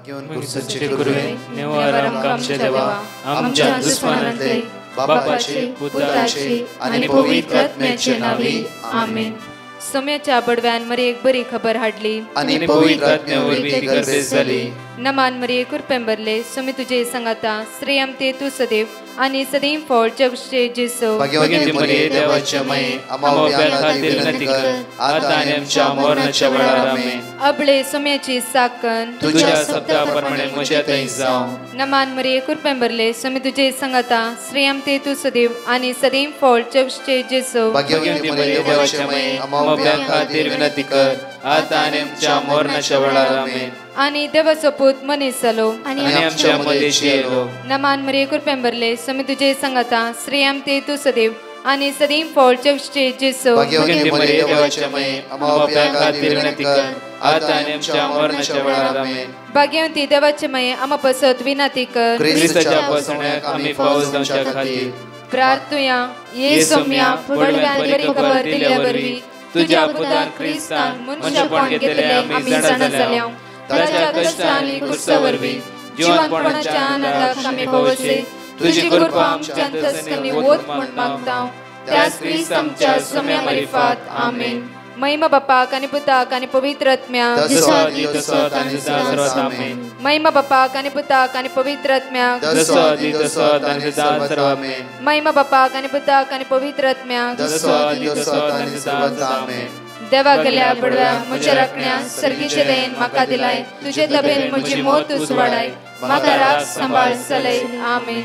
घेऊन पुरुषाचे गुरुवे नेवारम आमचे देवा आमच्या दुश्मनांतले बापाचे पुत्राचे आणि पवित्र आत्म्याचे नावे आमेन. सोम्याच्या बडव्यान मरी एक बरी खबर हाडली आणि पवित्र आत्म्यावर ती गर्दी झाली. नमान मरी कुरपेंबरले सोमी तुझे संगाता श्रेयम ते तू सदैव आणि सदैव फळ जगचे जेसो. भाग्यवती मरिये देवाच्या माये आम्हा खातीर विनंती कर आता आणि आमच्या मरणाच्या वेळार आमेन. अबळे सोम्याची साकन तुझ्या शब्दाप्रमाणे म्हज्या थंय जावं. नमान मरी कुरपेंबरले सोमी तुझे संगाता श्रेयम ते तू सदैव आणि सदैव फळ जगचे जेसो. भाग्यवती मरिये देवाच्या माये आम्हा खातीर विनंती कर आता आणि आमच्या मरणाच्या वेळार आमेन. आणि देवाचो पूत मनीस जालो आणि आमच्या मध्येशी येलो. नमान मरी कुरपेंबरले सोमी तुझे संगाता श्रेयम ते तू सदैव आणि सदैव फळ जगचे जेसो. भाग्यवती मरिये देवाच्या माये आम्हा खातीर विनंती कर आता आणि आमच्या मरणाच्या वेळार आमेन. भाग्यवती देवाचे माये आम्हा पसत विनंती कर ख्रिस्ताच्या पसण्याक आम्ही पावस जावच्या खातीर प्रार्थुया. ये सोम्या बडव्यान बरी खबर दिल्यावरवी तुझ्या पुतान ख्रिस्तान मनुष्यपण घेतले आम्ही जाणा जाल्या. ताच्या कष्टांनी क्रुसावरवी जीवनपणाच्या आनंदाक आम्ही पवसे तुझी कृपा आमच्या अंतस्करणी वोत म्हण मागता. त्याच ख्रिस्त आमच्या सोम्या मार्फत आमेन. महिमा बापाक आणि पुताक आणि पवित्र आत्म्याक महिमा बापाक आणि पुताक आणि पवित्र आत्म्याक महिमा बापाक आणि पुताक आणि पवित्र आत्म्याक देवा गेल्या बडव्या म्हज्या राखण्या सर्गीचे देन म्हाका दिलाय. तुझे तबेन म्हजी मोत उसवाडाय म्हाका राख सांबाळ चलय आमेन.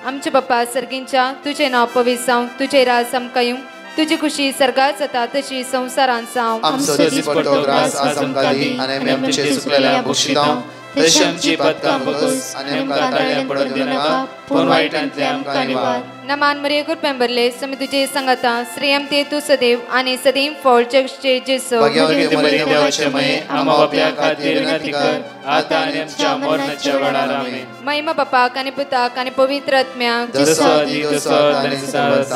आमचे बाप्पा सर्गींच्या तुझे नाव पवित्र जावं. तुझे राज आमकां येवं. तुझी खुशी सर्गात जाता तशी संसारांत जावं. आमचो दिसपट्टो ग्रास आज आमकां दी आनी आमी आमचे सुकलेल्या बक्षितांव तशी आमची पदकां बगस आनी आमकां ताळ्यां पडोवन दिनाका पूण वायटांतले आमकां निवार. नमान मरी कुरपेंबरले सोमी तुझे संगाता श्रेयम ते तू सदैव आणि सदैव फळ जगचे जेसो. भाग्यवती मरिये देवाचे माये आम्हा बाप्या खातीर विनंती कर आता आनी आमच्या मरणाच्या वेळार आमेन. महिमा बापाक आणि पुताक आणि पवित्र आत्म्याक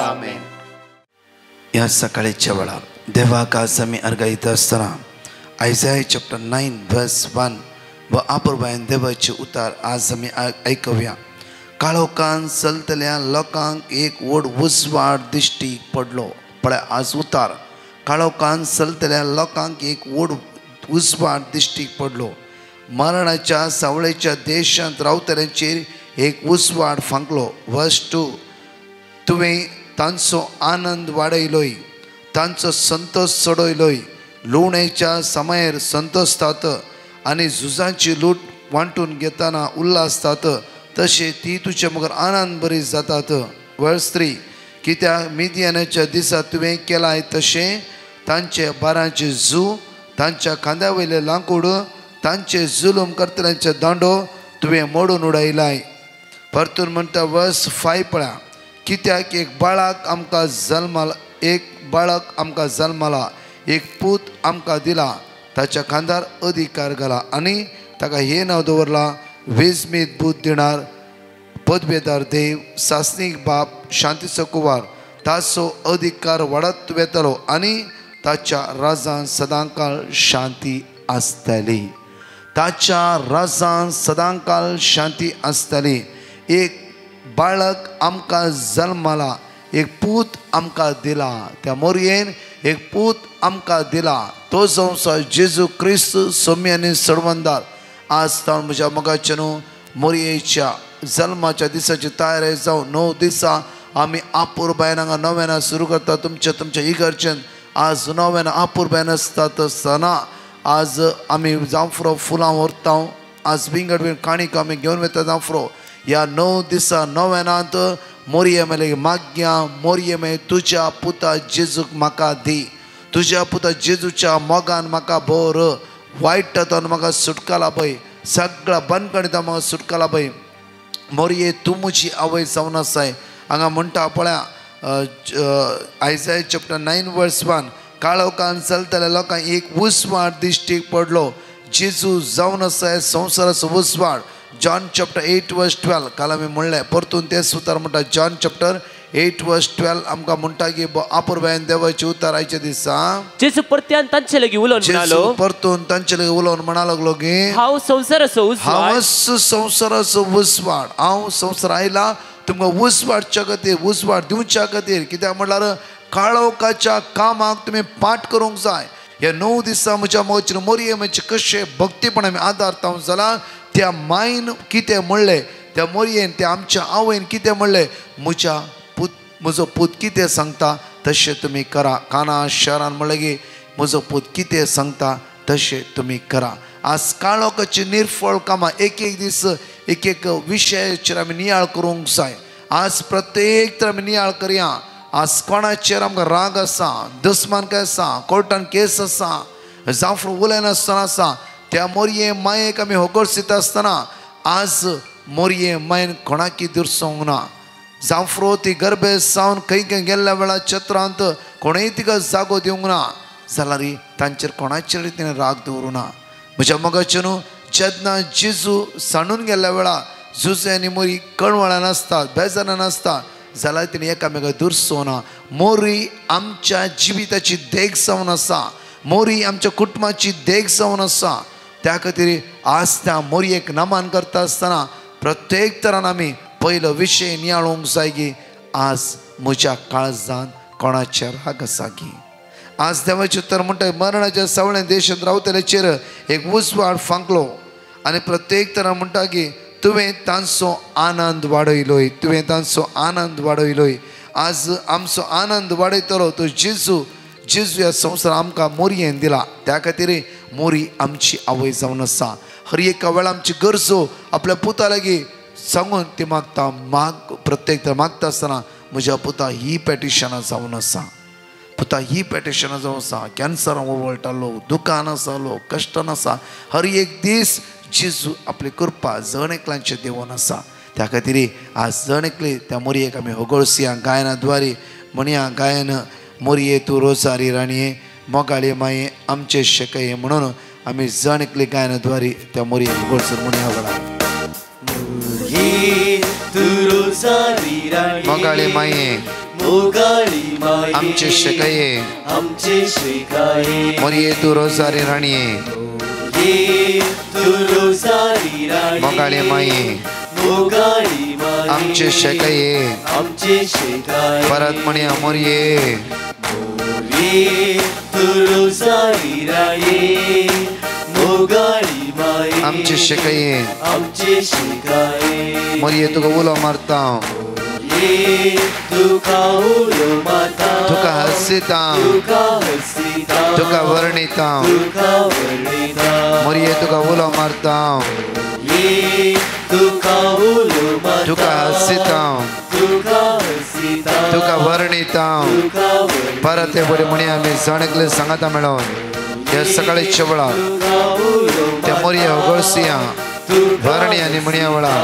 आमेन. या सकाळीच्या वेळार देवाक आज आमी अर्गायत आसतना आयझाया चॅप्टर 9 वर्स 1 व आपुरबायन देवाचे उतार आज आमी आयकूया. काळोखान चलतल्या लोकांक एक व्हड उजवाड दिश्टी पडलो. पळय आज उतार. काळोखान चलतल्या लोकांक एक व्हड उजवाड दिश्टी पडलो. मरणाच्या सावळेच्या देशांत रावतल्यांचेर एक उजवाड फांकलो. वर्स 2 तुवें तांचो आनंद वाडयलोय तांचो संतोष चडयलोय. लुवणेच्या समयार संतोश जात आनी झुजांची लूट वांटून घेतना उल्हास जात तशें ती तुज्या मुखार आनंद बरी जातात. वर्स 3 कित्याक मिदियानाच्या दिसा तुवें केलाय तशें तांचे बारांचे झू तांच्या खांद्या वयले लांकूड तांचे जुलूम करतल्यांचे दांडो तुवें मोडून उडयलाय. परतून म्हणटा वर्स 5 पळया. कित्याक एक बाळक आमकां जल्माला एक पूत आमकां दिला. ताच्या खांदार अधिकार घाला आनी ताका हे नांव दवरलां वेजमीत बूत दिणार पदवेदार देव सासनीक बाप शांतीचो कुवार. ताचो अधिकार वाडत वेतलो आनी ताच्या राजान सदांकाळ शांती आसतली. ताच्या राजान सदांकाळ शांती आसतली. एक बाळक आमकां जल्माला एक पूत आमकां दिला. त्या मोरयेन एक पूत आमकां दिला. तो जावन आसा जेजू क्रिस्त सोमी आनी सडवंदार. आज ताण म्हज्या मोगाचे न्हू मोरयेच्या जल्माच्या दिसाची तयारी जावन 9 दिसा आमी आपूर बायन हांगा नव्यान सुरू करता. तुमच्या इगर्जेन आज नव्यान आपूर बायन आसतात आसतना आज आमी जांफरो फुलां व्हरता. आज विंगड विंगड काणीक आमी घेवन वता जांफरो. या 9 दिसा नव्यानांत मोरये मेले माग्या मोरये मे तुज्या पुता जेजूक म्हाका दी. तुज्या पुता जेजूच्या मोगान म्हाका बोर वायटांतून म्हाका सुटकाला पळय. सगळ्या बंदखणींतल्यान म्हाका सुटकाला पळय. मोरये तूं म्हजी आवय जावन आसाय. हांगा म्हणटा पळया आयझाया चॅप्टर 9 वर्स 1 काळोखान चलतल्या लोकांक एक उजवाड दिश्टीक पडलो. जेजू जावन आसाय संवसाराचो उजवाड. जॉन चॅप्टर 8 वर्स 12 काल आमी म्हणलें. परतून तें सुतार म्हणटा जॉन चॅप्टर 8:12 आमकां म्हणटा की अपुरबायन देवाची उतारायच्या दिसा जेजू परत्यान तांचे लागीं उलोवन म्हणालो, परतून तांचे लागीं उलोवन म्हणा लागलो की हांव संवसाराचो उसवाड, हांवच संवसाराचो उसवाड. हांव संवसार आयला तुमकां उसवाडच्या खातीर, उसवाड दिवच्या खातीर. कित्याक म्हणल्यार काळोखाच्या कामाक तुमी पाठ करूंक जाय. हे 9 दिसा म्हज्या मोगाचेर मोरयेचे कशे भक्तीपण आमी आदारतांव जाला. त्या मायन कितें म्हणलें, त्या मोरयेन, त्या आमच्या आवयन कितें म्हणलें, म्हजो पूत कितें सांगता तशें तुमी करा. काना शहरान म्हणलें की म्हजो पूत कितें सांगता तशें तुमी करा. आज काळोखाची निर्फळ कामां एक दीस एक विशयाचेर आमी नियाळ करूंक जाय. आज प्रत्येक तर आमी नियाळ करया. आज कोणाचेर आमकां राग आसा, दुस्मान काय आसा, कोर्टान केस आसा, जावं उलयनासतना आसा, त्या मोरये मायेक आमी होगोळसीत आसतना आज मोरये मायन कोणाकी दुरसोंक ना. जावं ती गर्भे सावन खंय गेल्ल्या वेळार चत्रांत कोणेय तिका जागो दिवंक ना जाल्यार तांचेर कोणाचे रितीन राग दवरूं ना. म्हज्या मोगाचे न्हू, जेन्ना जेजू सांडून गेल्ल्या वेळार जुजे आनी मोरी कळवळ्यान आसतात, बेजारान आसतात जाल्यार तिणें एकामेकाक दुरसोना. मोरी आमच्या जिविताची देख जावन आसा, मोरी आमच्या कुटुंबाची देख जावन आसा. त्या खातीर आज त्या मोरयेक नमन करता आसतना प्रत्येक तरान आमी पयलो विशय नियाळोवंक जाय की आज म्हज्या काळजांत कोणाचे राग आसा की. आज देवाचें उतर म्हणटा मरणाच्या सावळें देशांत रावतल्याचेर एक उसवाड फांकलो आनी प्रत्येक तरान म्हणटा की तुवें तांचो आनंद वाडयलोय, तुवें तांचो आनंद वाडयलोय. आज आमचो आनंद वाडयतलो तो जेजू ह्या संवसार आमकां मोरयेन दिला. त्या खातीर मोरी आमची आवय जावन आसा. हर एका वेळा आमची गरजो आपल्या पुता लागीं सांगून ती मागता. प्रत्येक तर मागता आसतना म्हज्या पुता ही पॅटिशनां जावन आसा, पुता ही पॅटिशनां जावन आसा. कॅन्सरान वळटालो, दुकान आसालो, कश्टान आसा. हर एक दीस जेजू आपली कृपा जण एकल्यांचे देवून आसा. त्या खातीर आज जण एकली त्या मोरयेक आमी होगोळसिया गायनाद्वारे म्हणया गायन मोरये तूं रोजारी राणये मोगाळी माये आमचे शेकये म्हणून आमी जण एकली गायनाद्वारे त्या मोरयेक होगोळसर म्हणया वेळा. मोगाळी माये आमचे शेकये मोरये तूं रोजारी राणये मोगाळी माये आमचे शेकये परत म्हणया मोरये आमचे शेकये मोरये तुका उलो मारता, तुका हसिता, तुका वर्णिता. मोरये तुका उलो मारता, तुका हसिता, तुका वर्णिता. परत हे बरे म्हणे आमी जणकले सांगाता मेळोन ह्या सकाळीच्या वेळार त्या मोरये होगोळसिया वर्णी आनी म्हणया वेळार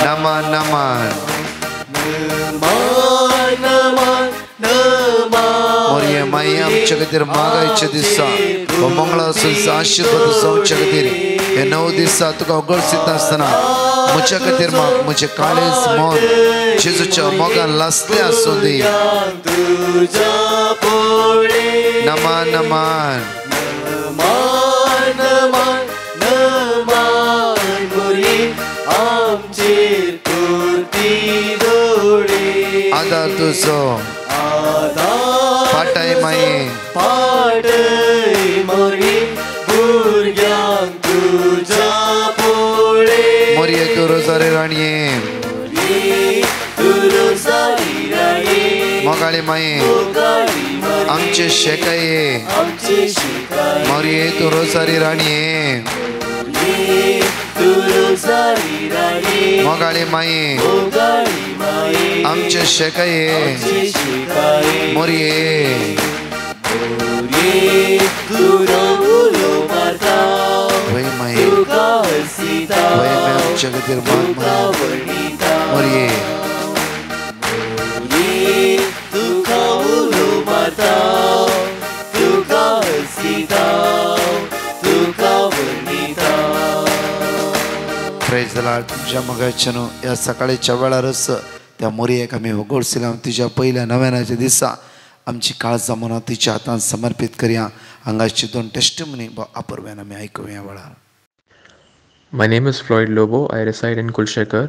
नमन नमन मोरये माई आमच्या खातीर मागायचे दिसा हो मंगळासून आशीर्वाद जावच्या खातीर हे 9 दिसा तुका होगोळसीत आसतना म्हज्या खातीर माग म्हजे काळीज मोग जेजूच्या मोगान लासले आसूं दी. नमन नमन आदार तुजो पाटाय माये मोरये तूं रोजारी राणये मोगाळी माये आमचे शेकये मोरये तूं रोजारी राणये मोगाळी माये आमचे शेकये मोरये वय माये वय आमच्या खातीर माग मोरये Praise the Lord. वेळार तुमच्या मगाच्या न्हू ह्या सकाळीच्या वेळारच त्या मोरयेक आमी वगोडसिला तिच्या पहिल्या नव्यानाच्या दिसा आमची काळजां मनां तिच्या हातांत समर्पीत करया. हांगाची 2 टेस्टिमनी अपूर्व्यान आमी आयकुया वेळार. My name is Floyd Lobo. I reside in Kulshekar.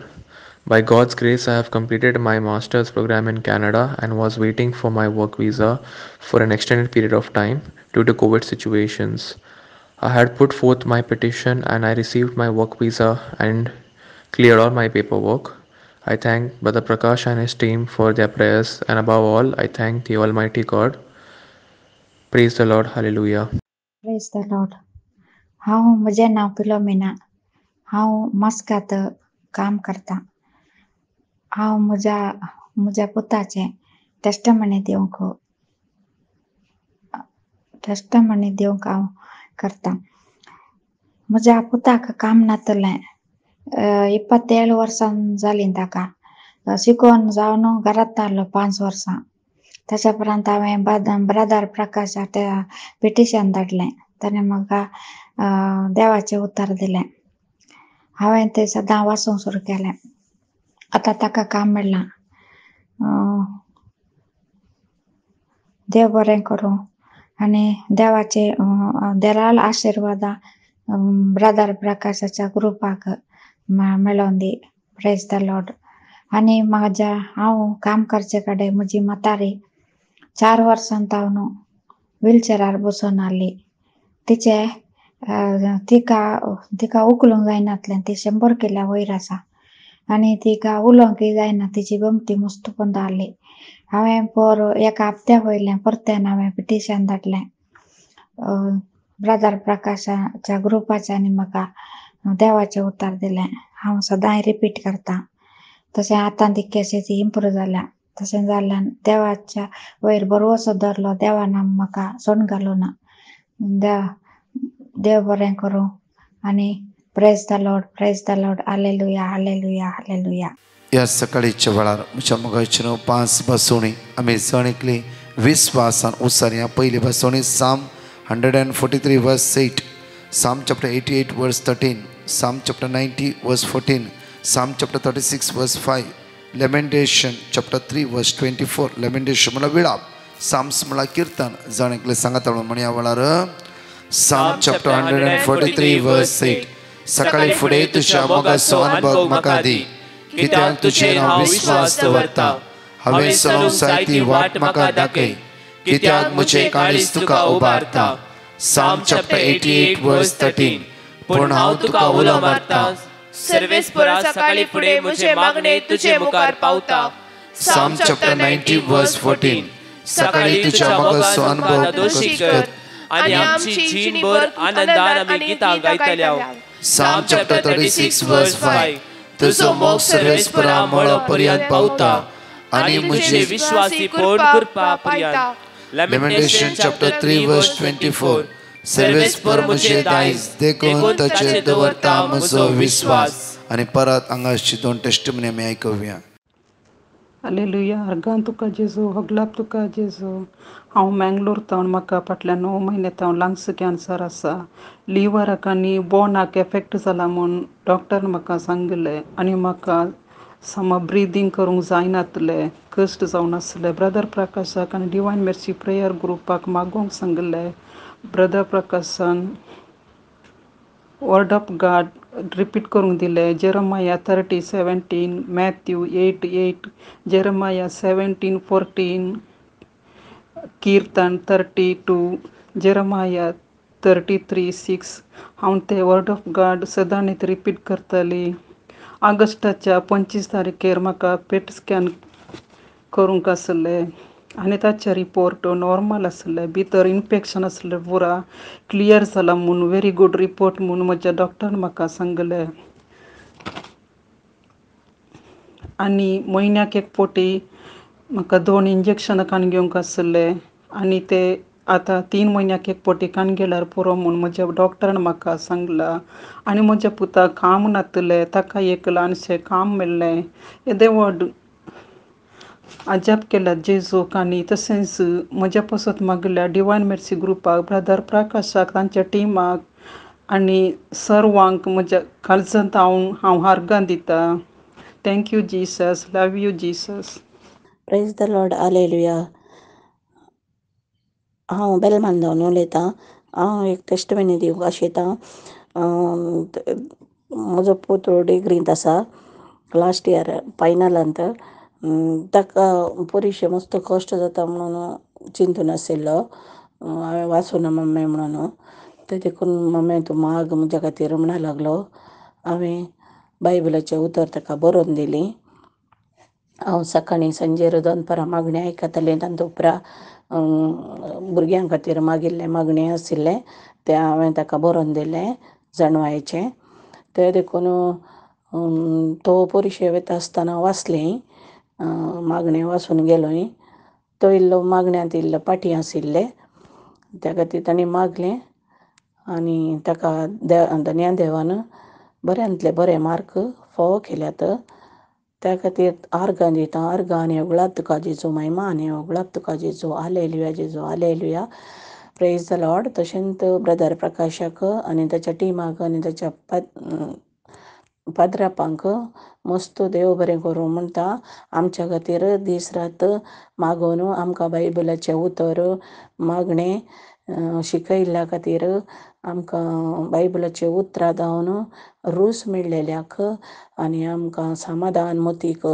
By God's grace, I have completed my master's program in Canada and was waiting for my work visa for an extended period of time due to COVID situations. I had put forth my petition and I received my work visa and cleared all my paperwork. I thank Brother Prakash and his team for their prayers, and above all, I thank the Almighty God. Praise the Lord. Hallelujah. Praise the Lord. हांव म्हजें नांव Philomena. हांव मस्कात काम करता. हांव म्हज्या पुताचें testimony दिवंक हांव करता. म्हज्या पुताक काम नातलें. 27 वर्सां जालीं ताका. शिकोवन जावन घरांत आहलो 5 वर्सां. ताच्या उपरांत हांवें ब्रदर प्रकाशाक त्या पिटिशन धाडलें. ताणें म्हाका देवाचें उतर दिलें. हांवें तें सदां वाचूंक सुरू केलें. आतां ताका काम मेळ्ळां. देव बरें करूं. आनी देवाचे देराल आशिर्वादा ब्रदर प्रकाशाच्या ग्रुपाक मेळोवन दी. Praise the Lord. आनी हांव काम करचे कडेन म्हजी मतारी 4 वर्सां तावन व्हीलचेरार बसून आहली. तिका उखलूंक जायनातलें. ती 100 किल्या वयर आसा आनी तिका उलोवंकय जायना. तिची गमती मस्त बंद आहली. हांवें एका हप्त्या वयलें परतें हांवें पिटिशन धाडलें ब्रदर प्रकाशाच्या ग्रुपाच्यांनी म्हाका देवाचें उतर दिलें. हांव सदांय रिपीट करतां. तशें आतां ती केसीस इम्प्रूव जाल्या. तशें जाल्ल्यान देवाच्या वयर भरवोसो धरलो. देवान म्हाका सोडून घालूं ना. देव बरें करूं. आनी praise the Lord. Hallelujah hallelujah hallelujah. ह्या सकाळीच्या वेळार म्हज्या मोगाचेर 5 बसवणी आमी जणिकली विस्वासान उसारया. पयली बसवणी साम 143 वर्स 8, साम चॅप्टर 88 वर्स 13, साम चॅप्टर 90 वर्स 14, साम चॅप्टर 36 वर्स 5, लेमेंटेशन चॅप्टर 3 वर्स 24. लेमेंटेशन म्हणल्यार विळाप, साम्स म्हणल्यार कीर्तन. जणिकले सांगात म्हणून ह्या वेळार साम चॅप्टर 143 वर्स 8. सकाळी फुडें तुज्या मोगाचो अनुभव म्हाका दी, कित्याक तुजेर हांव विश्वास दवरता. हांवें चलूंक जाय ती वाट म्हाका दाखय, कित्याक म्हजें काळीज तुका उबारता. साम चॅप्टर 88 वर्स 13. पूण हांव तुका उलो मारता. सर्वेस्परा सकाळी फुडें म्हजे मागणे तुजे मुखार पावता. साम चॅप्टर 90 वर्स 14. सकाळी तुज्या मोगाचो अनुभव दोशी कर आनी आमची जीणभर आनंदान आमी गितां गायतल्या. साम चॅप्टर 36 वर्स 5. तुजो मोग सर्वेस्परा मळो पर्यंत पावता आनी म्हजे विश्वासी पोट करपा पर्यंत. लेमेंटेशन चॅप्टर 3 वर्स 24. सर्वेस्पर म्हजे दायज देखून ताचेर दवरता म्हजो विश्वास. आनी परत हांगाची 2 टेस्टिमनी आमी आयकुया. हालेलुया. अर्गान तुका जेजू, हगलाप तुका जेजू. हांव मँगलोर तावन म्हाका फाटल्या 9 म्हयने तावन लंग्स कॅन्सर आसा. लिव्हराक आनी बोनाक एफेक्ट जाला म्हूण डॉक्टरान म्हाका सांगलें. आनी म्हाका ब्रिदींग करूंक जायनातलें, कश्ट जावन आसलें. ब्रदर प्रकाशाक आनी डिवायन मेर्सी प्रेयर ग्रुपाक मागोवंक सांगलें. ब्रदर प्रकाशान वर्ड ऑफ गॉड रिपीट करूंक दिलें. जेरमाया 30:17, मॅथ्यू 8:8, जेरमाया 17:14, कीर्तन 32, जेरमाया 33:6. हांव ते वर्ड ऑफ गॉड सदांच रिपीट करतली. ऑगस्टाच्या 25 तारखेर म्हाका पेट स्कॅन करूंक आसलें आनी ताचे रिपोर्ट नॉर्मल आसलें. भितर इन्फेक्शन आसलें, पुरा क्लियर जाला म्हूण व्हेरी गूड रिपोर्ट म्हूण म्हज्या डॉक्टरान म्हाका सांगलें. आनी म्हयन्याक एक फावटी म्हाका 2 इंजेक्शनां कान घेवंक आसलें आनी ते आतां 3 म्हयन्याक एक फावटी कान गेल्यार पुरो म्हूण म्हज्या डॉक्टरान म्हाका सांगलां. आनी म्हज्या पुताक काम नातलें, ताका एक ल्हानशें काम मेळ्ळें. देवड अजाप केल्या जेजूक. आनी तशेंच म्हज्या पासत मागल्या डिवायन मेर्सी ग्रुपाक, ब्रदर प्रकाशाक, तांच्या टिमाक आनी सर्वांक म्हज्या काळजांत हांव आर्गां दिता. Thank you Jesus. Love you Jesus. Praise the Lord. Hallelujah. हांव बेलमांदावन उलयतां. हांव एक टेस्टमनी दिवंक आशेतां. म्हजो पोतू डिग्रींत आसा, लास्ट इयर फायनलांत. ताका परीक्षे मस्त कश्ट जाता म्हणून चिंतून आशिल्लो. हांवें वाचूना मम्मे म्हणून. ते देखून मम्मे तूं माग म्हज्या खातीर म्हणूंक लागलो. हांवें बायबलाचें उतर ताका बरोवन दिलीं. हांव सकाळीं सांजेर दनपारां मागणें आयकतालें. तांचे उपरांत भुरग्यां खातीर मागिल्लें मागणें आशिल्लें तें हांवें ताका बरोवन दिलें जाणवायेचें. ते देखून तो परीक्षे वता आसतना वाचलीं. मागणें वाचून गेलोय. तो इल्लो मागण्यांत इल्लो पाटी आशिल्ले, त्या खातीर ताणें मागलें आनी ताका ज्ञानदेवान बऱ्यांतले बरे मार्क फावो केल्यात. त्या खातीर आर्गां दिता. आर्गां आनी ओगळात तुका जेजू, महिमा आनी ओगळात तुका जेजू. हालेलुया जेजू, हालेलुया. Praise the Lord. तशेंच ब्रदर प्रकाशाक आनी ताच्या टिमाक आनी ताच्या पाद्रापांक मस्त देव बरें करूं म्हणटा. आमच्या खातीर दीस रात मागून आमकां बायबलाचें उतर मागणें शिकयल्ल्या खातीर आमकां बायबलाचें उतरां जावन रूस मेळ्ळेल्याक आनी आमकां समाधान मतीक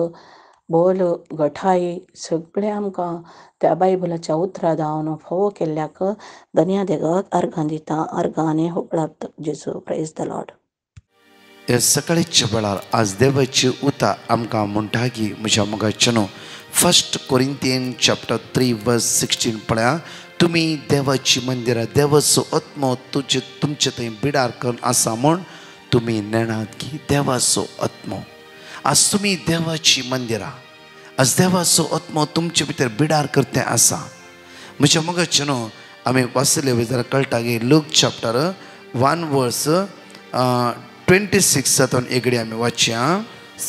बोल घटाय सगळें आमकां त्या बायबलाच्या उतरां जावन फावो केल्ल्याक धन्यदेवाक आर्गां दिता. आर्गां आनी ओगळात जेजू. Praise the Lord. ह्या सकाळीच्या वेळार आज देवाची उतर आमकां म्हणटा की म्हज्या मोगाचेनो 1 कोरिंथियन चॅप्टर 3 वर्स 16 पळया. तुमी देवाची मंदिरां, देवाचो आत्मो तुमचे थंय बिडार करून आसा म्हूण तुमी नेणात की देवाचो आत्मो. आज तुमी देवाची मंदिरां, आज देवाचो आत्मो तुमचे भितर बिडार करते आसा. म्हज्या मोगाचेनो आमी वाचले जाल्यार कळटा की लूक चॅप्टर 1 वर्स 26 एगडी आमी वाचया.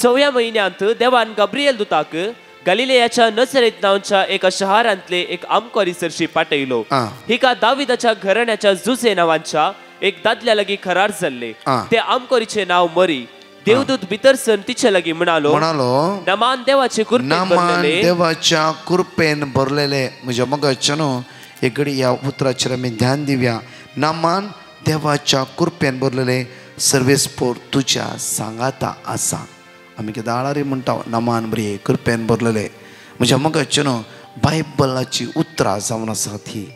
6व्या म्हयन्यांत देवान गब्रिएल दुताक गलिलेयाच्या नजरेत नांवाच्या एका शहरांतले एक आमकोरीसरशी पाठयलो. हिका दाविदाच्या घराण्याच्या जुसे नांवाच्या एक दादल्या लागीं करार जाल्ले. ते आमकोरीचे नाव मरी. देवदूत भितर सर तिचे लागीं म्हणालो नमान देवाचे देवाच्या कृपेन भरलेले. म्हज्या मोगाचेनो एगडी ह्या उतराचेर आमी ध्यान दिवया. नमान देवाच्या कृपेन भरलेले सर्वेस्पोर तुज्या सांगाता आसा. आमी कितें आळारी म्हणटा नमान बरी कृपेन भरलेले. म्हज्या मोगाचेनो बायबलाची उतरां जावन आसात. ही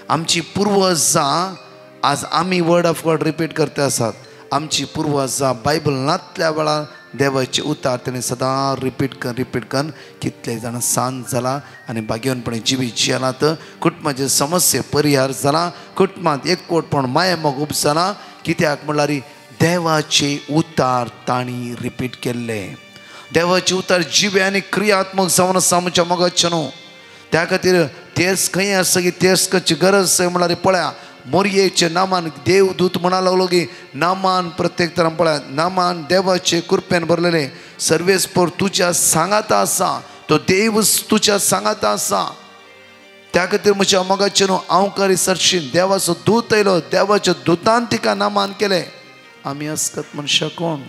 आमची पुर्वजां आज आमी वर्ड ऑफ गॉड रिपीट करता आसात. आमची पुर्वजां बायबल नातल्या वेळार देवाचे उतार तेणें सदां रिपीट करून कितले जाणां सांत जाला आनी बागेवनपणी जिवी जियेलात. कुटुंबाचे समस्ये परिहार जाला. कुटुंबांत एकवटपण माये मोग उपसना. कित्याक म्हणल्यार देवाचे उतार तांणी रिपीट केल्ले. देवाचे उतार जिवे आनी क्रियात्मक जावन आसा. म्हज्या मोगाचेनो त्या खातीर तेच खंय आसा की तेच गरज म्हणल्यार पळया मोरयेचे नामान देवदूत म्हणा लागलो की नामान प्रत्येक तरां पळया नामान देवाचे कृपेन भरलेले सर्वेस्पोर तुज्या सांगाता आसा. तो देव तुज्या सांगाता आसा. त्या खातीर म्हज्या मोगाचेनो हांव करी सरशीन देवाचो दूत येयलो. देवाच्या दुतान तिका नामान केले. आमी आसकत मनशां कोण?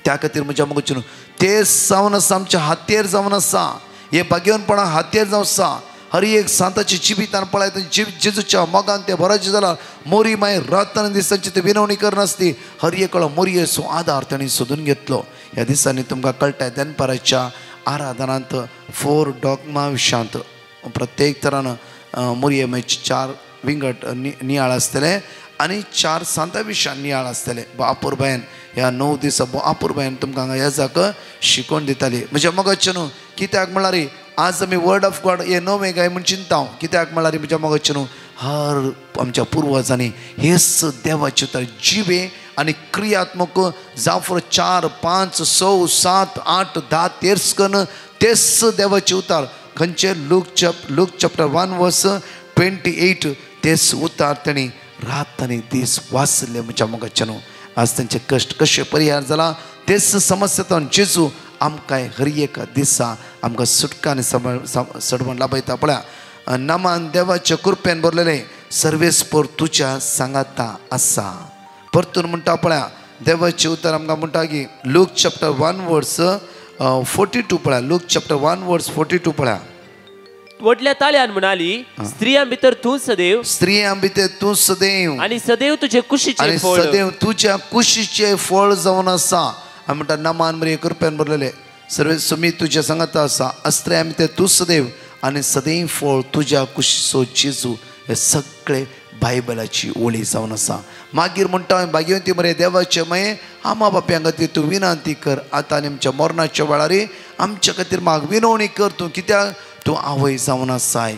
त्या खातीर म्हज्या मोगाचेनो तेच जावन आसा. आमच्या हातेर जावन आसा. हे बागेवनपणां हातेर जावन आसा. हर एक सांताची जिवितान पळयता जेजूच्या मोगान ते भरोचे जाल्यार मोरी मागीर रातान दिसांची ते विनवणी करनासली. हर एक वेळा मोरयेचो आदार तांणी सोदून घेतलो. ह्या दिसांनी तुमकां कळटा दनपाराच्या आराधनांत 4 डॉग्मा विशयांत प्रत्येक तरान मोरये मागीर 4 विंगड नियाळ आसतले आनी 4 सांता विशयान नियाळ आसतले. आपुरबायन ह्या 9 दीस आपुरबायन तुमकां हांगा येजाक शिकोवन दिताली. म्हज्या मोगाचेनो कित्याक म्हळ्यार आज आमी वर्ड ऑफ गॉड हे नवे गाय म्हूण चिंता. कित्याक म्हळ्यार म्हज्या मोगाचेनो हर आमच्या पुर्वजांनी हेच देवाचे उतर जिवे आनी क्रियात्मक जावं फॉर 4, 5, 6, 7, 8, 10 तेर्स करून तेच देवाचे उतार खंयचे लूक चॅप्टर 1 वर्स 28 तेच उतार तेणी रात आनी दीस वाचले. म्हज्या मोगाचेनो आज तांचे कश्ट कशे परिहार जाला तेच समस्येतून जेजू आमकां हर एक दिसा आमकां सुटका आनी सडवण लाभयता. पळया नामान देवाचे कृपेन भरलेले सर्वेस्पर तुझ्या सांगाता असा. परतून म्हणटा पळया देवाचे उतर आमकां म्हणटा की लूक चॅप्टर 1 वर्स 42 पळया. लूक चॅप्टर 1 वर्स 42 पळया. व्हडल्या ताळ्यान म्हणाली, स्त्रियां भितर तूं सदैव, स्त्रियां भितर तूं सदैव, आणि सदैव तुझे कुशीचे फळ, सदैव तुझ्या कुशीचे फळ जावन आसा. आमी म्हणटा नामान मरे कृपेन बरलेले सर्वे सुमी तुझ्या सांगाता आसा. अस्त्रियां भितर तूं सदैव आणि सदैव फळ तुझ्या कुशीचो जेजू. हे सगळे बायबलाची ओळी जावन आसा. मागीर म्हणटा भाग्यवंती मरे देवाचे माये आमा बापयां खातीर तूं विनंती कर. आतां आनी आमच्या मरणाच्या वेळार आमच्या खातीर म्हाका विनवणी कर तूं, कित्याक तूं आवय जावन आसाय.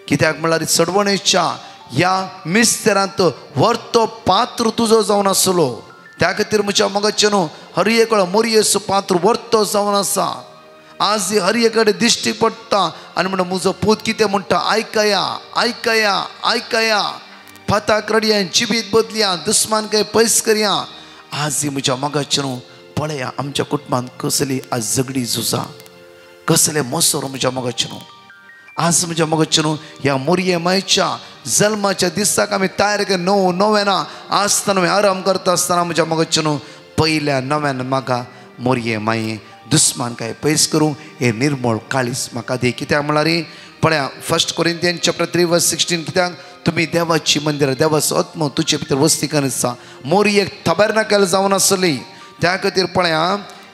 कित्याक म्हळ्यार सडवणेच्या ह्या मिस्तेरांत व्हरतो पात्र तुजो जावन आसलो. त्या खातीर म्हज्या मोगाचे न्हू हर एक वेळ मोरयेचो पात्र व्हरतो जावन आसा. आज हर एक कडेन दिश्टी पडटा आनी म्हणून म्हजो पूत कितें म्हणटा, आयकया आयकया आयकया, फाताक रडया, जिबीत बदलया, दुस्मान काय पयस करया. आज म्हज्या मोगाचे न्हू पळया आमच्या कुटुंबांत कसली आज झगडी झुजा, कसले मोसोर म्हज्या मोगाचे न्हू. आज म्हज्या मोगाचे न्हू ह्या मोरये मायच्या जल्माच्या दिसाक आमी तयार केले नव्याना आसतना आराम करता आसतना म्हज्या मोगाचे न्हू पयल्या नव्यान म्हाका मोरये माये दुस्मान काय पयस करूं हे निर्मळ काळीस म्हाका दी. कित्याक म्हळ्यार पळया 1 कोरिंथियन चॅप्टर 3 वर्स 16, कित्याक तुम्ही देवाची मंदिर देवाचो आत्मो तुजे भितर वस्ती करीत आसा. मोरयेक तबेर्नाकल जावन आसली. त्या खातीर पळया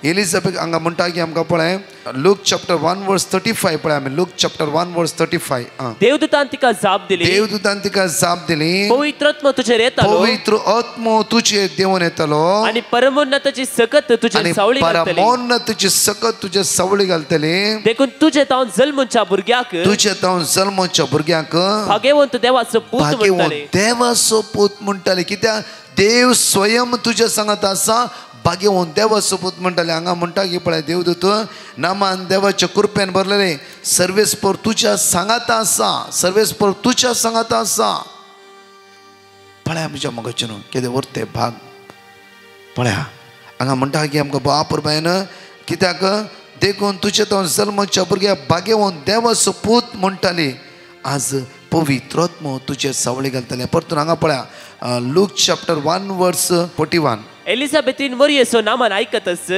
एलिझाबेथ हांगा म्हणटा की आमकां पळय लूक चॅप्टर 1 वर्स 35 पळय आमी लूक चॅप्टर 1 वर्स 35. देवदूतान तिका जाप दिली, देवदूतान तिका जाप दिली, पवित्र आत्मो तुजेर येतालो, पवित्र आत्मो तुजे देवून येतालो, आणि परमोन्नताची सकत तुजे सावळी घालतली, परमोन्नताची सकत तुजे सावळी घालतली. देखून तुजे तावन जल्मच्या भुरग्याक, तुजे तावन जल्मच्या भुरग्याक भाग्यवंत देवाचो पूत म्हणटाले, देवाचो पूत म्हणटाले. कित्याक देव स्वयं तुजे सांगत आसा भाग्यवंत देवाचो पूत म्हणटाले. हांगा म्हणटा की पळय देवदूत नामान देवाच्या कृपेन भरलेले सर्वेस्पर तुझ्या सांगाता आसा, सर्वेस्पर तुझ्या सांगाता आसा. पळया म्हज्या मोगाचे न्हू कितें व्हरते भाग. पळया हांगा म्हणटा की आमकां बापूर बायन कित्याक देखून तुजे तो जल्मच्या भुरग्या भाग्यवंत देवाचो पूत म्हणटाली. आज पवित्र आत्मो तुजे सावळी घालतले. परतून हांगा पळया लूक चॅप्टर 1 वर्स 41. एलिझाबेथीन मोरयेचो नामान आयकतच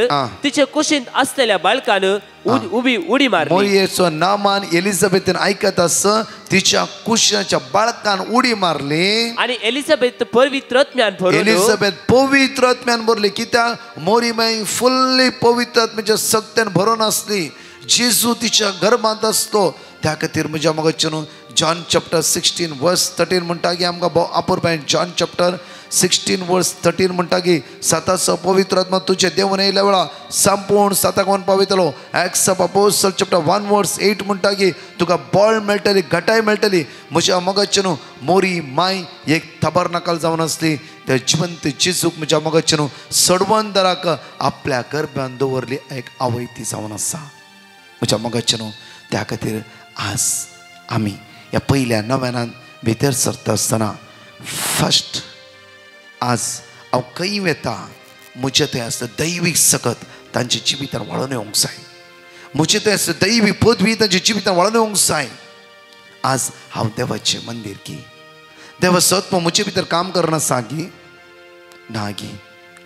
तिचे कुशींत असलेल्या बाळकान उबी उडी मारली. मोरयेचो नामान एलिझाबेथीन आयकत आस तिच्या कुशीच्या बाळकान उडी मारली. आणि एलिझाबेथ पवित्र आत्म्यान भरली. एलिझाबेथ पवित्र आत्म्यान भरली. कित्याक मोरी माई फुल्ली पवित्र आत्म्याच्या सक्त्यान भरून आसली. जेजू तिच्या गर्भांत असतो. त्या खातीर म्हज्या मोगाचे न्हू जॉन चॅप्टर 16 वर्स 13 म्हणटा की आमकां आपूर बायन जॉन चॅप्टर 16 वर्स 13 म्हणटा की साताचो पवित्र आत्मा तुजे देवून येयल्या वेळा संपूर्ण साताक वन पावयतलो. Acts of Apostles chapter 1 verse 8 म्हणटा की तुका बळ मेळटली, घटाय मेळटली. म्हज्या मोगाचे न्हू मोरी माय एक तबरनाकल जावन आसली. त्या जिवंत जेजूक म्हज्या मोगाचे न्हू सडवंदराक आपल्या गर्भान दवरली एक आवय ती जावन आसा. म्हज्या मोगाचे न्हू त्या खातीर आज आमी ह्या पयल्या नव्यानान भितर सरता आसतना फस्ट आज हांव खंय वेता म्हजे थंय आसता दैवीक सकत तांच्या जिवितान वाळून येवंक जाय. म्हजे थंय आसता दैवी पदवी तांच्या जिवितान वाळून येवंक जाय. आज हांव देवाचें मंदीर की देवाचो आत्मो म्हजे भितर काम करना गी ना गी.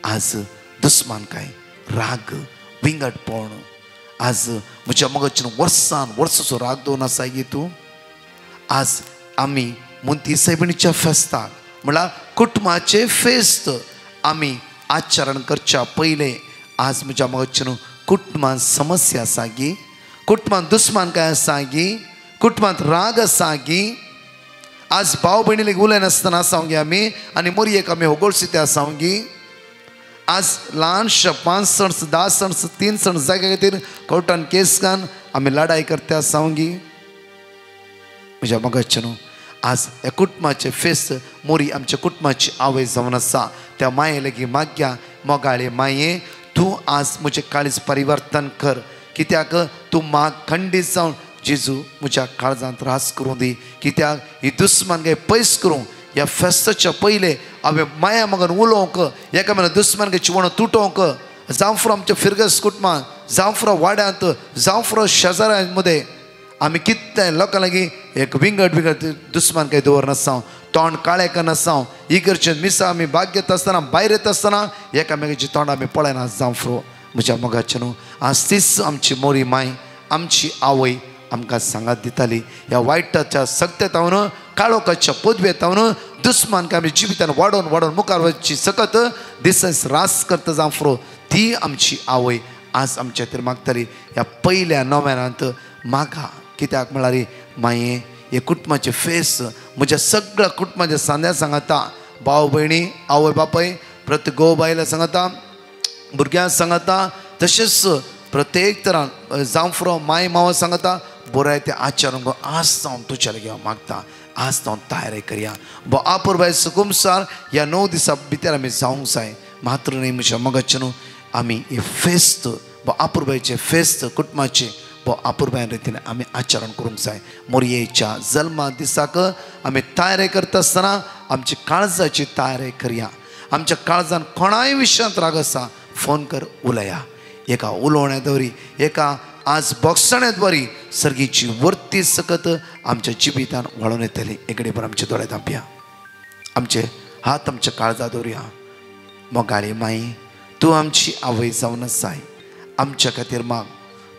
आज दुस्मान काय राग विंगडपण आज म्हज्या मोगाचे वर्सान वर्साचो राग दोन आसा गी तूं. आज आमी मुंती सैबिणीच्या फेस्ताक म्हळ्यार कुटुंबाचे फेस्त आमी आचरण करच्या पयले आज म्हज्या मोगाचे न्हू कुटुंबांत समस्या आसा गी, कुटुंबांत दुस्मान काय आसा गी, कुटुंबांत राग आसा गी. आज भाव भयणी उलयनासतना आसांव गी आमी आनी मोरयेक आमी होगोळसी आसांव गी. आज ल्हानशे 5 सण 10 सण 3 सण जाग्या खातीर कोर्टान केस घालून आमी लढाई करता आसांव गी. म्हज्या मोगाचे न्हू आज ह्या कुटुंबाचे फेस्त मोरी आमच्या कुटुंबाची आवय जावन आसा. त्या माये लेगी माग्या मोगाळे माये तूं आज म्हजें काळीज परिवर्तन कर. कित्याक तूं म्हाका खंडीत जावन जेजू म्हज्या काळजांत रास करूं दी. कित्याक ही दुस्मान गे पयस करूं ह्या फेस्ताच्या पयले हांवें माया मोगान उलोवंक एकामेकान दुस्मानगेची वण तुटोवंक जावं फुरो आमच्या फिरगस कुटुंबांत जावं फुरो वाड्यांत जावं फुरो शेजाऱ्यां मदें आमी कितें लोकां लागीं एक विंगड दुस्मान काय दवरनासा. तोंड काळें करनासांव इगर्जेन मिसा आमी भाग घेत आसतना भायर येत आसतना एकामेकाची तोंड आमी पळयना जावं फ्रो म्हज्या मोगाचे न्हू. आज तीच आमची मोरी माय आमची आवय आमकां सांगात दिताली ह्या वायटाच्या सत्तेतावन काळोखाच्या पदवेतावन दुस्मानकां आमी जिवितान वाडोवन वाडोवन मुखार वचची सकत दिस रास करता जावं फ्रो ती आमची आवय आज आमच्या खातीर मागताली. ह्या पयल्या नोव्हेनांत म्हाका कित्याक म्हळ्यार माये हे कुटुंबाचे फेस म्हज्या सगळ्या कुटुंबाच्या सांद्या सांगता भाव भयणी आवय बापाय प्रत्येक घोव बायला सांगता भुरग्यांक सांगता तशेंच प्रत्येक तरान जावं फ्रो माय मावा सांगता बरें ते आचरण आज जावन तुज्या लागीं हांव मागता आज जावन तयारी करया बो आपुरबाय सुकुमसार ह्या 9 दिसां भितर आमी जावंक जाय. मात्र न्ही म्हज्या मोगाचे न्हू आमी हे फेस्त बो आपुरबायचे फेस्त कुटुंबाचे बो आपुरबाय रितीन आमी आचरण करूंक जाय. मोरयेच्या जल्मा दिसाक आमी तयारी करता आसतना आमची काळजाची तयारी करया. आमच्या काळजान कोणाय विशयांत राग आसा फोन कर उलया एका उलोवण्या दवरी एका आज बोगसण्यात बरी सर्गीची वर्ती सकत आमच्या जिवितान वळून येतली. एकडे पर आमचे दोळे धांपया आमचे हात आमच्या काळजा दवरया. मोगाळी माई तूं आमची आवय जावन जाय आमच्या खातीर माग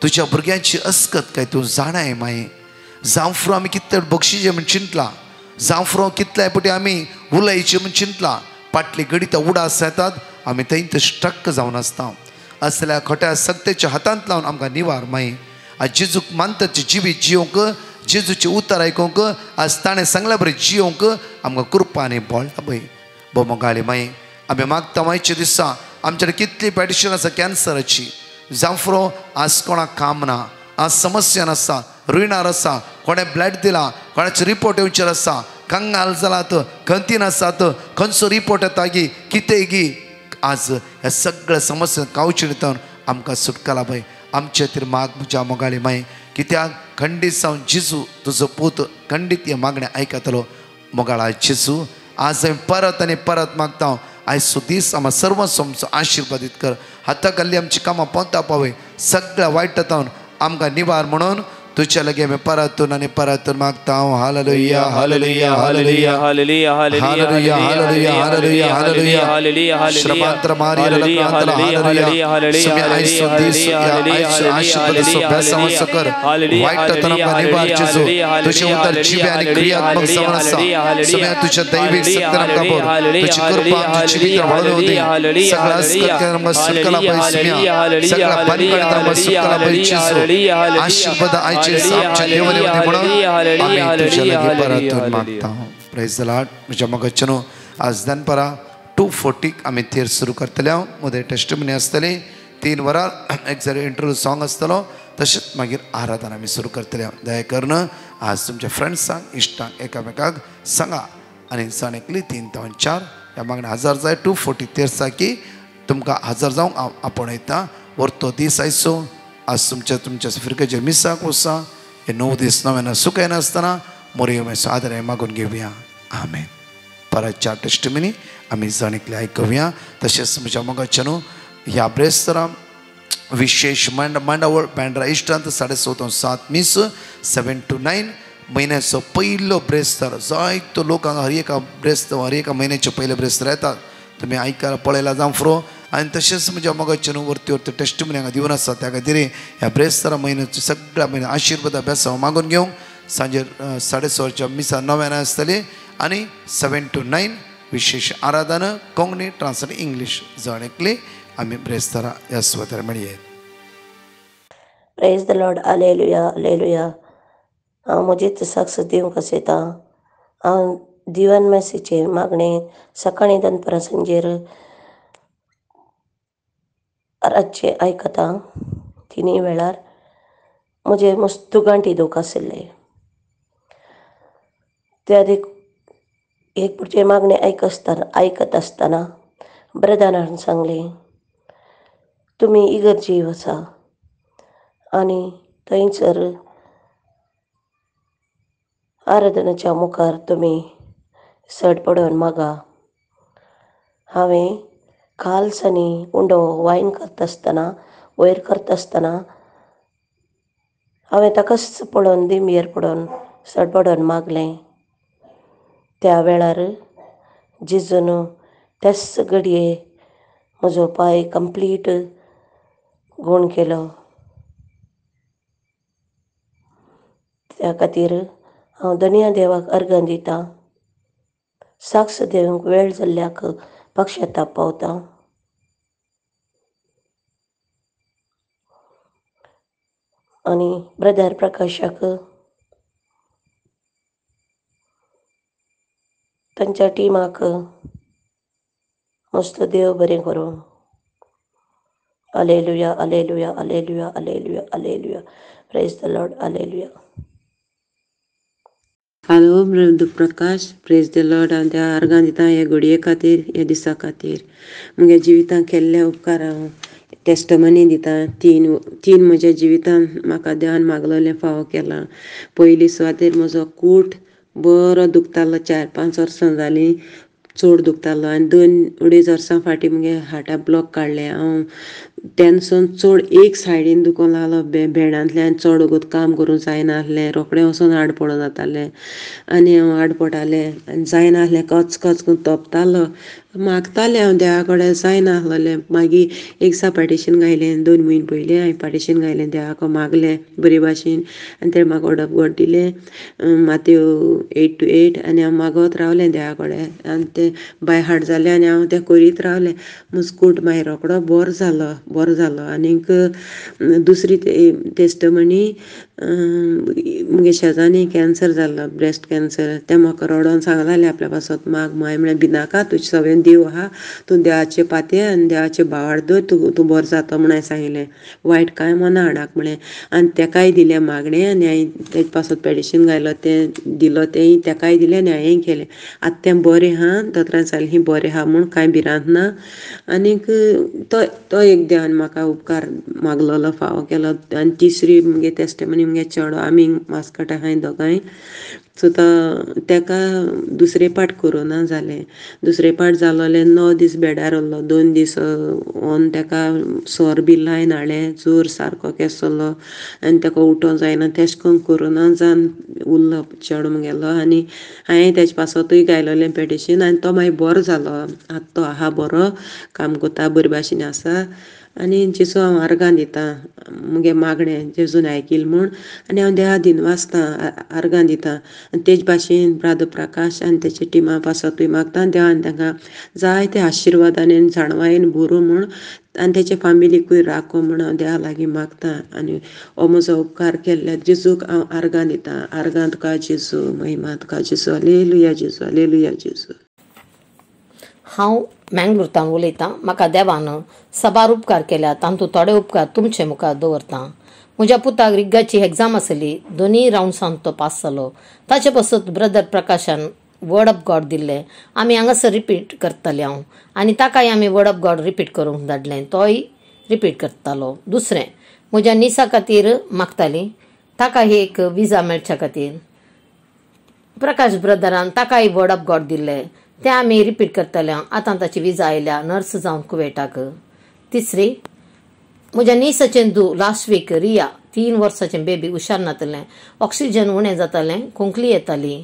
तुज्या भुरग्यांची अस्कत काय तूं जाणाय माये. जावं फ्रो आमी कितले बक्षिजे म्हण चिंतला जावं फ्रो कितले पटी आमी उलयचे म्हण चिंतला फाटली घडीत उडास येतात आमी थंय स्ट्रक जावन आसता असल्या खोट्या सत्तेच्या हातांत लावन आमकां निवार माई. आज जेजूक मानताचे जिवीत जियोंक जेजूचे उतर आयकोंक आज ताणें सांगल्या बरें जियोंक आमकां कृपाने बोळ्ळा पळय. बो मोगाळी माई आमी मागता मायच्या दिसा आमचे कितली पेटिशन आसा कॅन्सराची जावं फ्रो आज कोणाक काम ना आज समस्या आसा रुईनार आसा कोणें ब्लड दिला कोणाचे रिपोर्ट येवचेर आसा कंगाल जालात खंतीन आसात खंयचो रिपोर्ट येता गी कितें गी आज ह्या सगळ्या समस्या कावचे दितावन आमकां सुटकाला पळय. आमचे खातीर माग म्हज्या मोगाळी माय कित्याक खंडीत जावन जेजू तुजो पूत खंडीत हे मागणें आयकतलो. मोगाळा जेजू आज हांवें परत आनी परत मागता आयचो दीस आमकां सर्व सोमचो आशिर्वादीत कर. हाताक घाल्ली आमची कामां पोंता पावय सगळ्या वायटांतावन आमकां निवार म्हणून तुझ्या लगे मैं परतून आणि परतून मागता हूँ. Hallelujah hallelujah hallelujah hallelujah hallelujah hallelujah hallelujah hallelujah श्रमांतर मारी लग्नांतला हालेलुया सुमी आयसो दिस या आयसो आशीर्वाद सो बेसाव सकर वाईट तनका निवार जेजू तुझे उतर जीवे आणि क्रियात्मक समरसा सुमी तुझ्या दैविक सत्य नका बोल तुझी कृपा तुझी जीवित वाढवू दे सगळा असकर नमः सुकला पैसमिया सगळा बनकर नमः सुकला पैसो आशीर्वाद आमच्या देवाने म्हणून आम्ही तुझ्या लगे परतून मागता हूँ. Praise the Lord. म्हज्या मोगाचेनो आज दनपरा 2:40 आमी थेर सुरू करतले. मदें टेस्टिमनी आसतली 3 वरां एक जरी इंटरव्यू सॉंग आसतलो तशेंच मागीर आराधना आमी सुरू करतले. दया करून आज तुमच्या फ्रेंड्सांक इश्टांक एकामेकाक सांगा आनी सण एकली 3 ते 4 ह्या मागणे 1000 जाय 2:40 तेरसा की तुमकां 1000 जावंक आपणयता. व्हरतो दीस आयचो आज तुमच्या फिरकेचे मिसाक वसा हे 9 दीस नव्यानं सुखाय नासतना मोरयो मेसो आदर मागून घेवया. आमेन. परतच्या टेस्टिमनी आमी जाणीकले आयकूया. तशेंच म्हज्या मोगाच्यानो ह्या ब्रेस्तरां विशेष मांडावळ बँड्रा इश्टांत 7:30 मीस 7 to 9 म्हयन्याचो पयलो ब्रेस्तर जायतो लोकांक हर एका ब्रेस्त हर एका म्हयन्याचे पयले ब्रेस्तर येतात. तुमी आयकायला पळयला जावं फ्रो आनी तशेंच म्हज्या मोगाच्यान व्हरती व्हरती टेस्टिमनी हांगा दिवन आसा त्या खातीर ह्या ब्रेस्तरा म्हयन्याचे सगळ्या म्हयन्या आशिर्वाद अभ्यास मागून घेवंक सांजे 6:30 मिसा 9 आसतली आनी 7 to 9 विशेष आराधना कोंकणी ट्रान्सलेट इंग्लीश जाणेकली आमी ब्रेस्तरा ह्या सुवातेर मेळये. Praise the Lord. Hallelujah hallelujah. हांव म्हजीच साक्ष दिवंक आसयता. हांव दिवान मॅसीचे मागणे सकाळीं दनपरां सांजेर रातचे आयकता. तिनी वेळार म्हजे मस्त गांठी दूख आशिल्ले. त्या एक पुढचे मागणे आयकत आसतना ब्रदरान सांगलें तुमी इगर्जी वचा आनी थंयसर आराधनाच्या मुखार तुमी सड पडोवन मागा. हांवें खालसांनी उंडो वायन करता आसतना वयर करता आसतना हांवें ताकाच पळोवन दिमयेर पडोवन सड पडोवन मागलें. त्या वेळार जेजून त्याच घडये म्हजो पांय कंप्लीट गूण केलो. त्या खातीर हांव धन्य देवाक अर्गां दितां. साक्ष देवंक वेळ जाल्ल्याक पक्षाताप पावतां. आनी ब्रदर प्रकाशाक तांच्या टिमाक मस्त देव बरें करूं. Alleluia, alleluia, alleluia, alleluia, alleluia. Praise the Lord, alleluia. Hello brother Prakash, praise the Lord. हांव त्या अर्गां दितां हे घडये खातीर, हे दिसा खातीर. म्हज्या जिवितांत केल्ले उपकार हांव टेस्टमनी दितां. तीन म्हज्या जिवितांत म्हाका देवान मागलेलें फावो केलां. पयली सुवातेर म्हजो कूट बरो दुखतालो, 4-5 वर्सां जालीं चड दुखतालो आनी 2-2.5 वर्सां फाटीं म्हगे हार्टा ब्लॉक काडलें. हांव तेन्नासून चड एक सायडीन दुखूंक लागलो भेंडांतल्यान. चड वगत काम करूंक जायनासलें, रोखडें वचून आडपड जातालें आनी हांव आडपटालें आनी जायनासलें. कच करून तोपतालो, मागतालें हांव देवा कडेन, जायनासलें. मागीर एक दिसा पार्टिशन घायलें. 2 म्हयने पयलीं हांवें पार्टिशन घायलें, देवाक मागलें बरे भाशेन आनी तें म्हाका वडप घोट दिलें. मातयो 8:8 आनी हांव मागत रावलें देवा कडेन आनी तें बाय हार्ट जालें आनी हांव तें करीत रावलें. म्हजो कूट मागीर रोखडो बरो जालो. आनीक दुसरी टेस्टमनी म्हगे शेजानी कॅन्सर जाल्लो, ब्रेस्ट कॅन्सर. तें म्हाका रडोन सांगतालें आपल्या पासत माग माय म्हळ्यार भिनाका, तुजें सगळें देव आहा, तूं देवाचे पातये आनी देवाचे भावार दर, तूं बरो जाता म्हूण हांवें सांगिल्लें. वायट कांय मना हाडाक म्हळें आनी तेकाय दिलें मागणें आनी हांवें तेजे पासत पेडिशन घायलो, तें दिलो, तेंय तेकाय दिलें आनी हांवें केलें. आतां तें बरें आहा, दोतोरान सांगलें बरें आहा म्हूण, कांय भिरांत ना. आनीक तो एक देवान म्हाका उपकार मागलेलो फावो केलो. आनी तिसरी म्हगे टेस्टमनी म्हगे चेडो, आमी मास्कट आहाय दोगांय. सो तेका दुसरें पाट कोरोना जालें. दुसरें पाट जालोलें 9 दीस बेडार उरलो. 2 दीस व्होन तेका सोर बी लायन हाडलें, जोर सारको केसलो आनी तेका उठोंक जायना. तेश कोन्न कोरोना जावन उरलो चेडो म्हगेलो. आनी हांवें तेजे पासतूय घायलोलें पेडिशन आनी तो मागीर बरो जालो. आतां तो आहा बरो, काम कोता, बरे भाशेन आसा. आनी जेजू हांव अर्गां दितां, म्हगे मागणें जेजून आयकिल्लें म्हूण. आनी हांव देवा दिनवासतां, अर्गां दितां. आनी तेजे भाशेन ब्रदर प्रकाश आनी तेजे टिमा पासतूय मागतां देवान तांकां जायते आशिर्वादान आनी जाणवायेन भरूं म्हूण आनी तेजे फॅमिलीकूय राखो म्हूण हांव देवा लागीं मागतां. आनी हो म्हजो उपकार केल्ल्या जेजूक हांव अर्गां दितां. अर्गां तुका जेजू, महिमा तुका जेजू, हालेलुया जेजू, हालेलुया जेजू. हांव मँगलोरतान उलयतां. म्हाका देवान साबार उपकार केल्या, तातूंत थोडे उपकार तुमचे मुखार दवरतां. म्हज्या पुताक रिग्गाची एग्जाम आसली, 2 रावंड्सान तो पास जालो. ताचे पासत ब्रदर प्रकाशान वर्ड ऑफ गॉड दिल्लें. आमी हांगासर रिपीट करताले हांव आनी ताकाय आमी वर्ड ऑफ गॉड रिपीट करूंक धाडलें. तोय रिपीट करतालो. दुसरें, म्हज्या निसा खातीर मागताली, ताका एक विजा मेळच्या खातीर. प्रकाश ब्रदरान ताकाय वर्ड ऑफ गॉड दिल्लें, तें आमी रिपीट करताले. आतां ताची विजा आयल्या नर्स जावन कुवेटाक. तिसरी, म्हज्या निसाचें लास्ट वीक रिया 3 वर्साचें बेबी हुशार नातलें, ऑक्सिजन उणें जातालें, खोंकली येताली.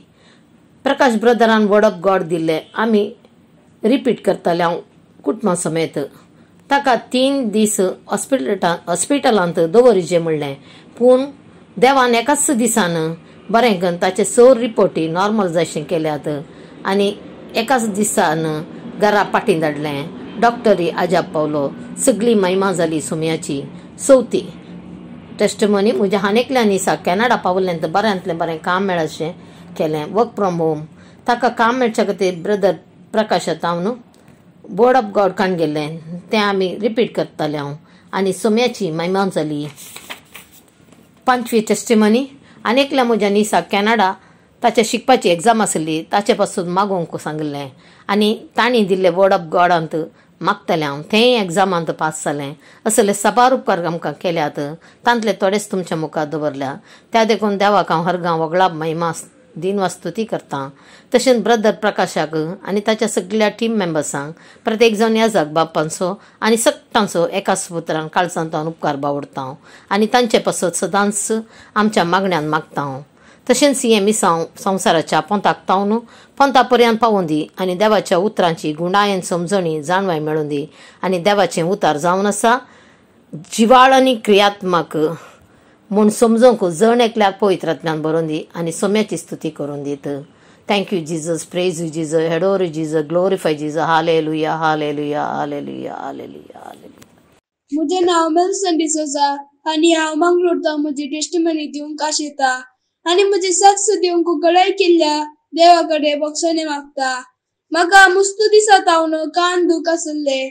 प्रकाश ब्रदरान वर्ड ऑफ गॉड दिल्लें, आमी रिपीट करताले हांव कुटुंबा समेत. ताका 3 दीस हॉस्पिटलांत दवरिचें म्हणलें, पूण देवान एकाच दिसान बरें करून ताचे 6 रिपोर्टी नॉर्मलायजेशन केल्यात आनी एकाच दिसान घरा पाटी धाडलें. डॉक्टरी आजाप पावलो. सगळी महिमा जाली सोम्याची. 4थी टेस्टमनी, म्हज्या हानेकल्या निसा कॅनडा पावलें तर बऱ्यांतलें बरें काम मेळचें केलें, वर्क फ्रॉम होम. ताका काम मेळच्या खातीर ब्रदर प्रकाशात हांव वर्ड ऑफ गॉड काण गेलें, तें आमी रिपीट करतालें हांव आनी सोम्याची महिमा जाली. 5वी टेस्टमनी, आनेकल्या म्हज्या निसा कॅनडा ताच्या शिकपाची एग्जाम आसली, ताचे पासून मागोवंक सांगलें आनी तांणी दिल्लें वर्ड ऑफ गॉडांत मागतालें हांव. तेंय एग्जामांत पास जालें. असले साबार उपकार आमकां केल्यात, तांतले थोडेच तुमच्या मुखार दवरल्या. त्या देखून देवाक हांव हरगां वगळा महिमा दिनवास्तुती करतां. तशेंच ब्रदर प्रकाशाक आनी ताच्या सगळ्या टीम मेंबर्सांक, प्रत्येक जण याजाक बापांचो आनी सगळ्यांचो एकाच पुत्रान काळजांत उपकार बावडतां आनी तांचे पासत सदांच आमच्या मागण्यांत मागतां. तशेंच सी संवसाराच्या पंथाक तावन पंथा पर्यंत पावून दी आनी देवाच्या उतरांची गुणायन समजणी जाणवाय मेळून दी आनी देवाचें उतार जावन आसा जिवाळ आनी क्रियात्मक म्हूण समजूंक जण एकल्याक पवित्रांतल्यान बरोवन दी आनी सोम्याची स्तुती करून दीत. Thank you Jesus, praise you Jesus, adore you Jesus, glorify Jesus, hallelujah hallelujah hallelujah hallelujah hallelujah. म्हजें नांव मेल्सन डिसोजा आनी हांव मंगळूरता म्हजी टेस्टिमनी दिवंक आशेता आनी म्हजी सक्स दिवंक गळाय केल्ल्या देवा कडेन बक्षणे मागता. म्हाका मुस्तू दिसा तावन कान दूख आसले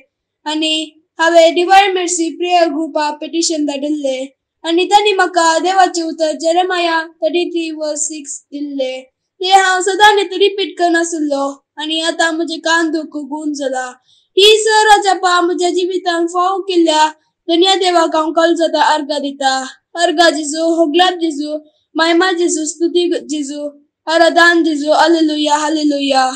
आनी हांवें डिवायन मेर्सी प्रेयर ग्रुपा पेटिशन धाडिल्ले आनी तांणी म्हाका देवाचे उतर जेरेमाया 33:6 दिल्ले. ते हांव सदां रिपीट करनासलो आनी आतां म्हजे कान दूख गूण जाला. ही राजापा म्हज्या जिवितान फाव केल्ल्या धन्या देवाक हांव काळजाता अर्घा दिता. अर्घा जेजू, होगलाब जेजू, महिमा जेजू, स्तुती जेजू, आराधन जेजू, हालेलुया हालेलुया.